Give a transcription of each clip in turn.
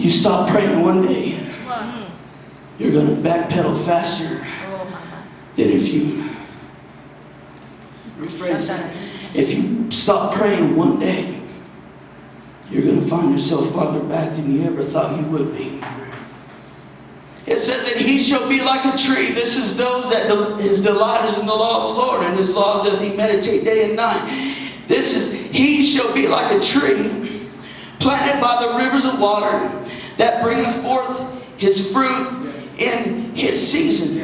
you stop praying one day, you're going to backpedal faster than if you rephrase that. If you stop praying one day, you're going to find yourself farther back than you ever thought you would be. It says that he shall be like a tree. This is those that his delight is in the law of the Lord, and his law does he meditate day and night. This is, he shall be like a tree planted by the rivers of water that bringeth forth his fruit in his season.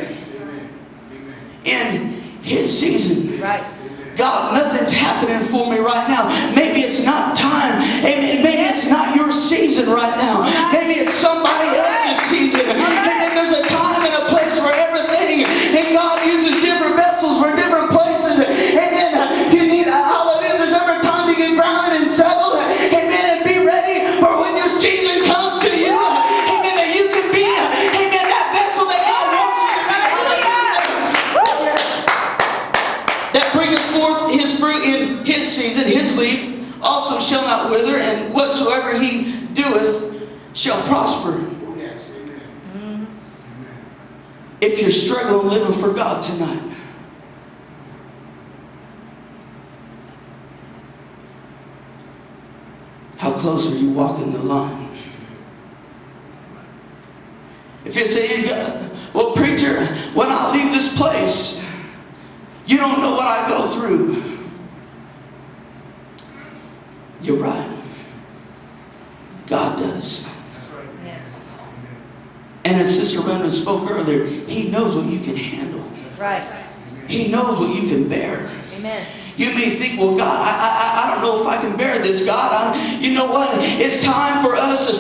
In his season. Right. God, nothing's happening for me right now. Maybe it's not time. Maybe it's not your season right now. Maybe it's somebody else's season. And then there's a time and a place for everything. And God uses different vessels for different places. And then you need, hallelujah, there's every time to get grounded and settled. Amen. And be ready for when your season comes to you. Amen. That you can be, amen, that vessel that God wants you to be. That bringeth forth his fruit in his season, his leaf also shall not wither, and whatsoever he doeth shall prosper. Yes, amen. If you're struggling living for God tonight, how close are you walking the line? If you're saying, well, preacher, when I leave this place, you don't know what I go through. You're right. God does. That's right. Yes. And as Sister Brenda spoke earlier, he knows what you can handle. Right. He knows what you can bear. Amen. You may think, well, God, I don't know if I can bear this, God. You know what? It's time for us to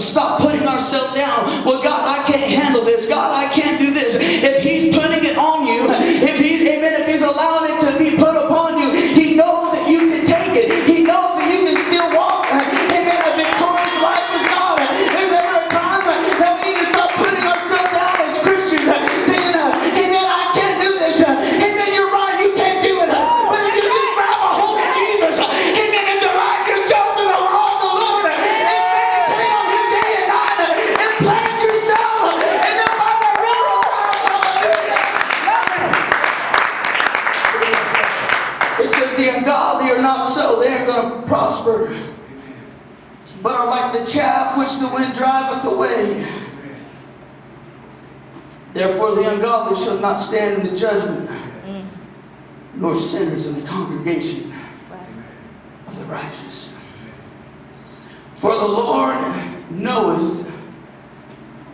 stop putting ourselves down. Well, God, I can't handle this. God, I can't do this. If he's putting it on you, if he's allowing it to be put upon you, he knows that you can take it. He knows that you can still walk, amen, a victorious life with God. There's ever a time that we need to stop putting ourselves down as Christians, saying, amen, I can't do this. Amen, you're right, you can't do it. But if you just grab a hold of Jesus, amen, and delight yourself in the law of the Lord, and meditate on him day and night, and plant yourself, and then find that river of life. Hallelujah. It says the ungodly are not so. They aren't going to prosper, but are like the chaff which the wind driveth away. Therefore the ungodly shall not stand in the judgment, nor sinners in the congregation of the righteous. For the Lord knoweth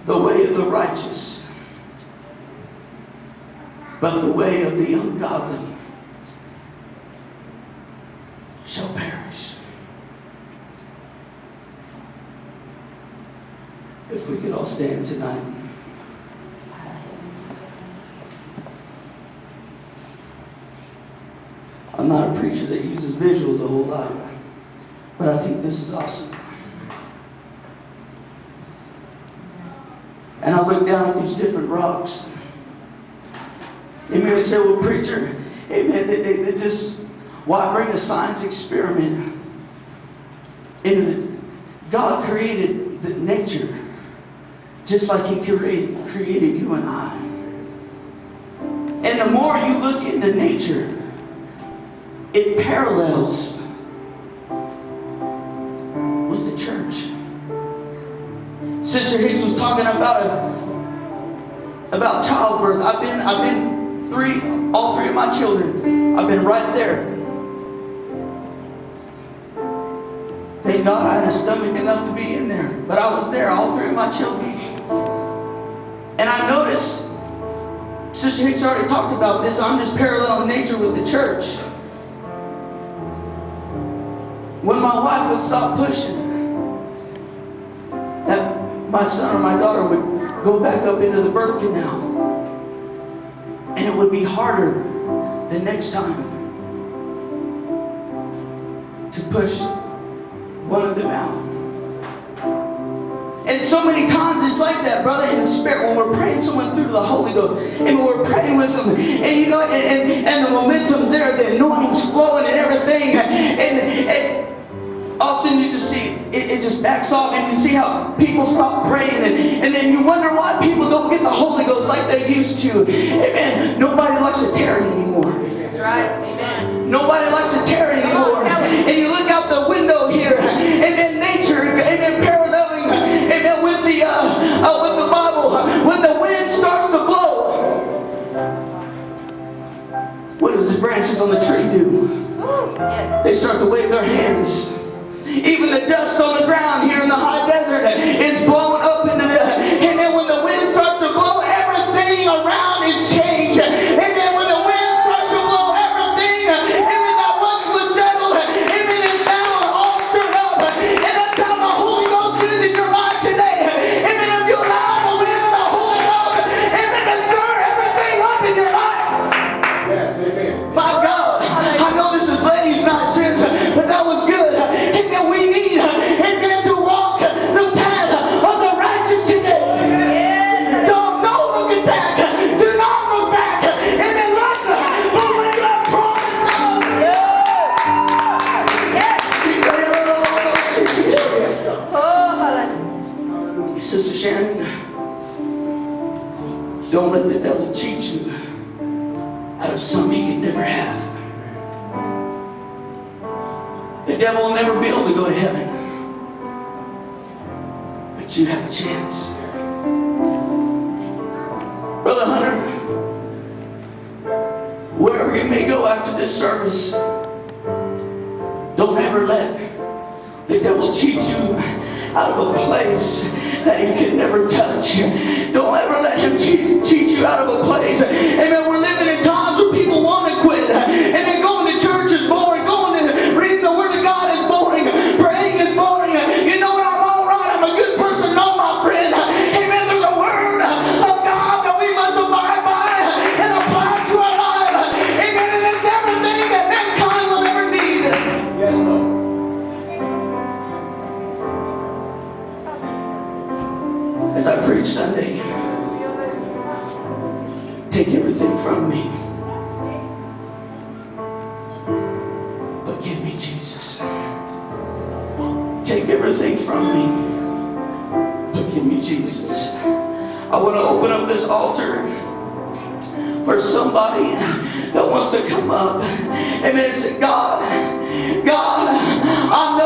the way of the righteous, but the way of the ungodly shall perish. If we could all stand tonight. I'm not a preacher that uses visuals a whole lot, but I think this is awesome. And I look down at these different rocks. Amen. They say, well, preacher, amen, they just, why bring a science experiment into God created the nature just like he created you and I. And the more you look into nature, it parallels with the church. Sister Hicks was talking about childbirth. I've been all three of my children, I've been right there. Thank God I had a stomach enough to be in there. But I was there, all three of my children. And I noticed, Sister Hicks already talked about this, I'm just paralleling nature with the church. When my wife would stop pushing, that my son or my daughter would go back up into the birth canal. And it would be harder the next time to push one of them out. And so many times it's like that, brother, in the spirit, when we're praying someone through the Holy Ghost, and when we're praying with them, and you know, and the momentum's there, the anointing's flowing and everything, and all of a sudden you just see it just backs off, and you see how people stop praying, and then you wonder why people don't get the Holy Ghost like they used to. Amen. Nobody likes to tarry anymore. That's right. Amen. Nobody likes to tarry anymore. And you look out the window here, amen, nature, amen, paralleling, amen, with the Bible, when the wind starts to blow, what does the branches on the tree do? Yes. They start to wave their hands. Even the dust on the ground here in the high desert is blowing up into the, and then when the wind starts to blow, everything around is changed. And then when the wind starts to blow, everything, even that once was settled, even is now all stirred up. And that's how the Holy Ghost is in your life today. Amen. If you allow the wind of the Holy Ghost, amen, to stir everything up in your life. Yes, amen. My God, I know this is ladies' night, since, but that was good. Amen. We need, amen, to walk the path of the righteous today. Yes. Don't no looking back. Do not look back. Amen. Like for when you have promised us. Yes. Oh, hallelujah. Sister Shannon, don't let the devil cheat you out of something he can never have. The devil will never be able to go to heaven, but you have a chance. Brother Hunter, wherever you may go after this service, don't ever let the devil cheat you out of a place that he can never touch. Don't ever let him cheat you out of a place. Amen. We're living in times where people want to quit. Amen. Going to church is boring. Going to reading the Word of God is boring. Praying is boring. You know what? I'm all right. I'm a good person. No, my friend. Amen. There's a Word of God that we must abide by and apply to our life. Amen. And it's everything that mankind will ever need. Yes, Lord. As I preach Sunday, take everything from me, but give me Jesus. Take everything from me, but give me Jesus. I want to open up this altar for somebody that wants to come up and say, God, I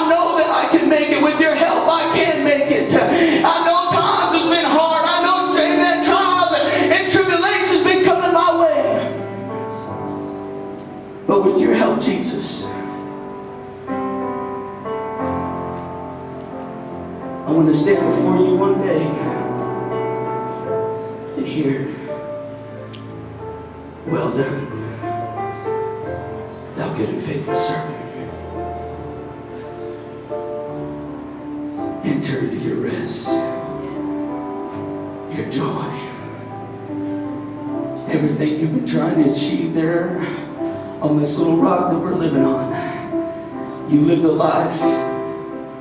know that I can make it. With your help, I can make it. I know times has been hard. I know, amen, trials and tribulations been coming my way. But with your help, Jesus, I want to stand before you one day and hear, well done, thou good and faithful servant. Enter into your rest, your joy. Everything you've been trying to achieve there on this little rock that we're living on, you lived a life,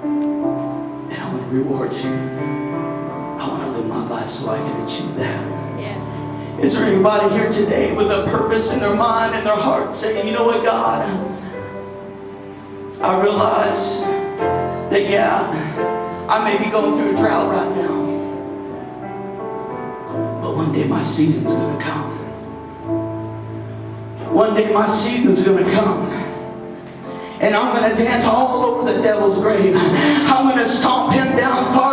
and I want to reward you. I want to live my life so I can achieve that. Yes. Is there anybody here today with a purpose in their mind and their heart saying, you know what, God, I realize that, yeah, I may be going through a drought right now, but one day my season's going to come. One day my season's going to come. And I'm going to dance all over the devil's grave. I'm going to stomp him down far